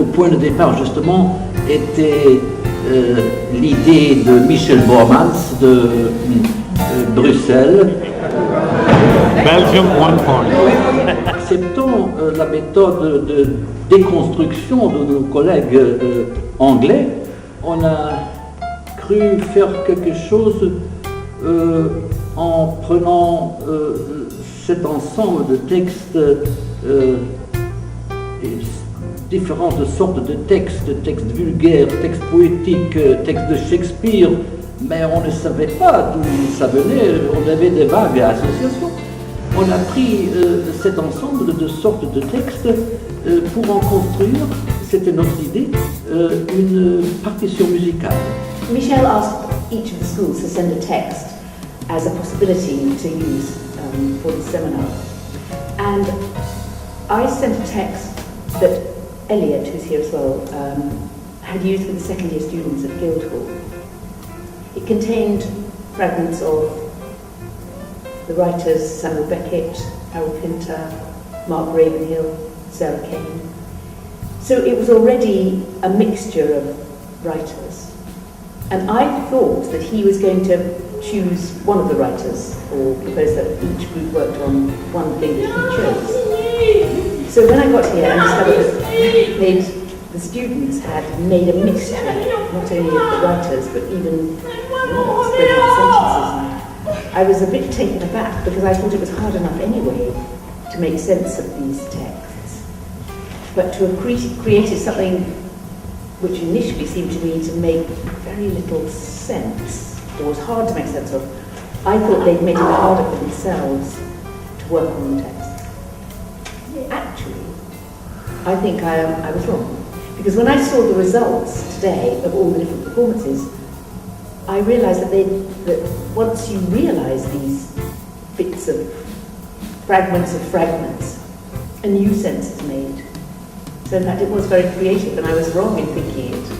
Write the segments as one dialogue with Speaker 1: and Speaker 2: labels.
Speaker 1: le point de départ justement était l'idée de Michel Bormans de Bruxelles.
Speaker 2: Belgium, 1 point.
Speaker 1: Acceptant la méthode de déconstruction de nos collègues anglais, on a cru faire quelque chose en prenant cet ensemble de textes, différentes sortes de textes vulgaires, textes poétiques, textes de Shakespeare, mais on ne savait pas d'où ça venait, on avait des vagues associations. On a pris cet ensemble de sortes de textes pour en construire, c'était notre idée, une partition musicale.
Speaker 3: Michel asked each of the schools to send a text as a possibility to use for the seminar. And I sent a text that Elliot, who's here as well, had used with the second year students at Guildhall. It contained fragments of the writers Samuel Beckett, Harold Pinter, Mark Ravenhill, Sarah Kane. So it was already a mixture of writers. And I thought that he was going to choose one of the writers, or propose that each group worked on one thing that he chose. So when I got here and discovered that the students had made a mixture, not only of the writers, but even spreading out sentences, I was a bit taken aback because I thought it was hard enough anyway to make sense of these texts. But to have created something which initially seemed to me to make very little sense, or was hard to make sense of, I thought they'd made it harder for themselves to work on the text. Actually, I think I was wrong. Because when I saw the results today of all the different performances, I realised that once you realise these bits of fragments, a new sense is made. So in fact it was very creative, and I was wrong in thinking it.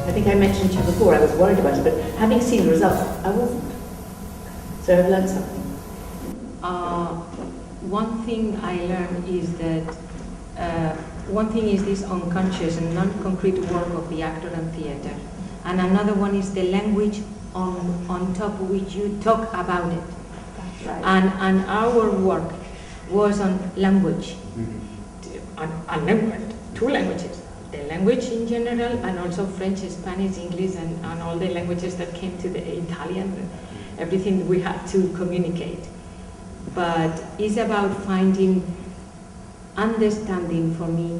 Speaker 3: I think I mentioned to you before, I was worried about it, but having seen the results, I wasn't. So I've learned something.
Speaker 4: One thing I learned is that one thing is this unconscious and non-concrete work of the actor and theatre, and another one is the language on top of which you talk about it.
Speaker 3: That's right.
Speaker 4: And our work was on language, on language, 2 languages. The language in general, and also French, Spanish, English, and all the languages that came to the Italian, everything we had to communicate. But it's about finding, understanding for me,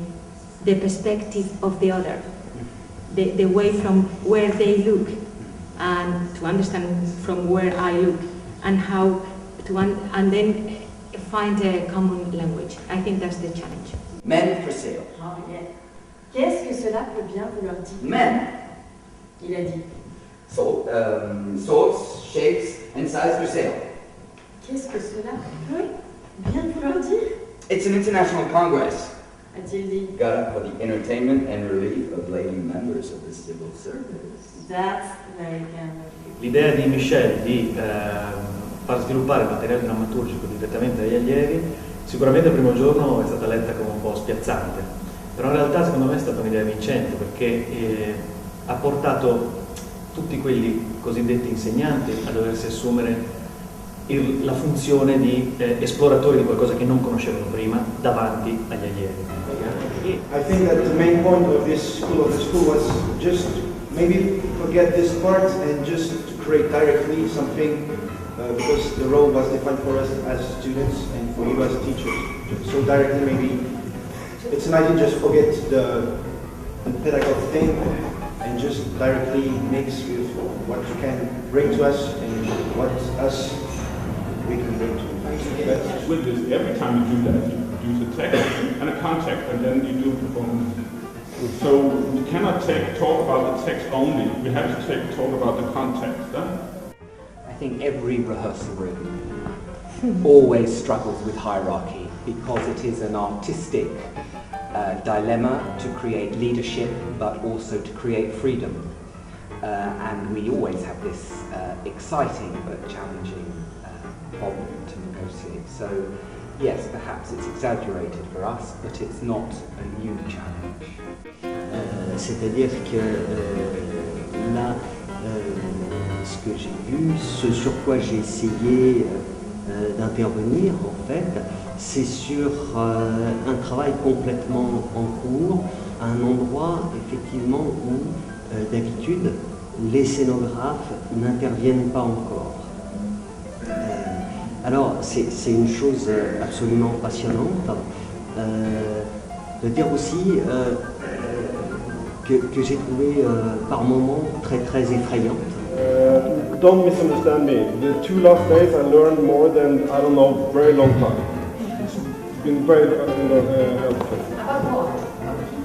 Speaker 4: the perspective of the other, the way from where they look, and to understand from where I look, and how to, and then find a common language. I think that's the challenge.
Speaker 5: Men for sale.
Speaker 6: Qu'est-ce que cela peut bien vouloir dire?
Speaker 5: Men.
Speaker 6: Il a dit.
Speaker 5: So, sorts, shapes, and size for sale.
Speaker 6: Qu'est-ce que cela peut bien vouloir dire?
Speaker 5: It's an international congress.
Speaker 6: A-t-il dit?
Speaker 5: Got up for the entertainment and relief of lady members of the civil service.
Speaker 6: That's very kind of you.
Speaker 2: L'idea di Michel di far sviluppare il materiale drammaturgico direttamente agli allievi sicuramente il primo giorno è stata letta come un po' spiazzante, però in realtà secondo me è stata un'idea vincente perché ha portato tutti quelli cosiddetti insegnanti a doversi assumere la funzione di esploratori di qualcosa che non conoscevano prima davanti agli allievi.
Speaker 7: I think that the main point of this school was just maybe forget this part and just create directly something because the role was defined for us as students and for you as teachers. So directly maybe it's an idea, just forget the pedagogical thing and just directly mix with what you can bring to us and what us we can bring to you.
Speaker 8: With this, every time you do that, you use a text and a context, and then you do a performance. So we cannot talk about the text only. We have to talk about the context. Huh?
Speaker 9: I think every rehearsal room always struggles with hierarchy because it is an artistic dilemma to create leadership, but also to create freedom. And we always have this exciting but challenging problem to negotiate. So yes, perhaps it's exaggerated for us, but it's not a new challenge.
Speaker 10: C'est-à-dire que là, ce que j'ai vu, ce sur quoi j'ai essayé d'intervenir, en fait, c'est sur un travail complètement en cours, à un endroit, effectivement, où d'habitude, les scénographes n'interviennent pas encore. Alors, c'est une chose absolument passionnante. De dire aussi que j'ai trouvé par moments très très effrayante.
Speaker 11: Don't misunderstand me. The 2 last days I learned more than, I don't know, very long time. It's been very helpful.
Speaker 6: About what?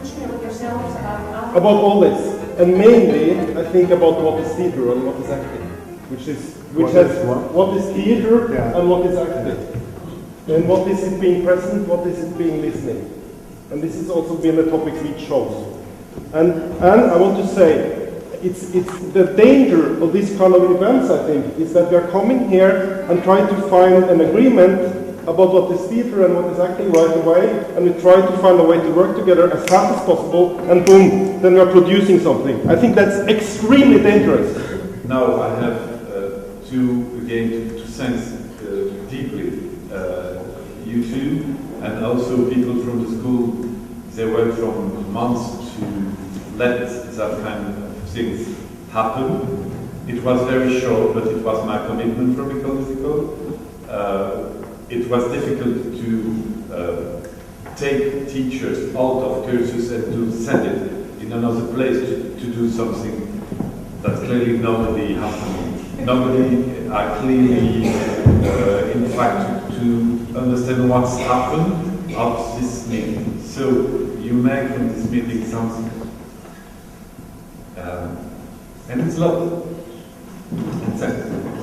Speaker 6: Teaching about yourselves,
Speaker 11: About all this. And mainly, I think about what is theatre and what is acting. What is theatre and what is acting. And what is it being present, what is it being listening. And this has also been the topic of each shows. And I want to say, it's the danger of this kind of events, I think, is that we are coming here and trying to find an agreement about what is theatre and what is acting right away, and we try to find a way to work together as fast as possible, and boom, then we are producing something. I think that's extremely dangerous.
Speaker 12: Now I have to sense deeply you two, and also people from the school. They went from months to let that kind of things happen. It was very short, but it was my commitment from École Des Écoles. It was difficult to take teachers out of cursus and to send it in another place to do something that clearly nobody happened. Nobody are clearly, in fact, to understand what's happened at this meeting. So you make from this meeting something, and it's love. That's it.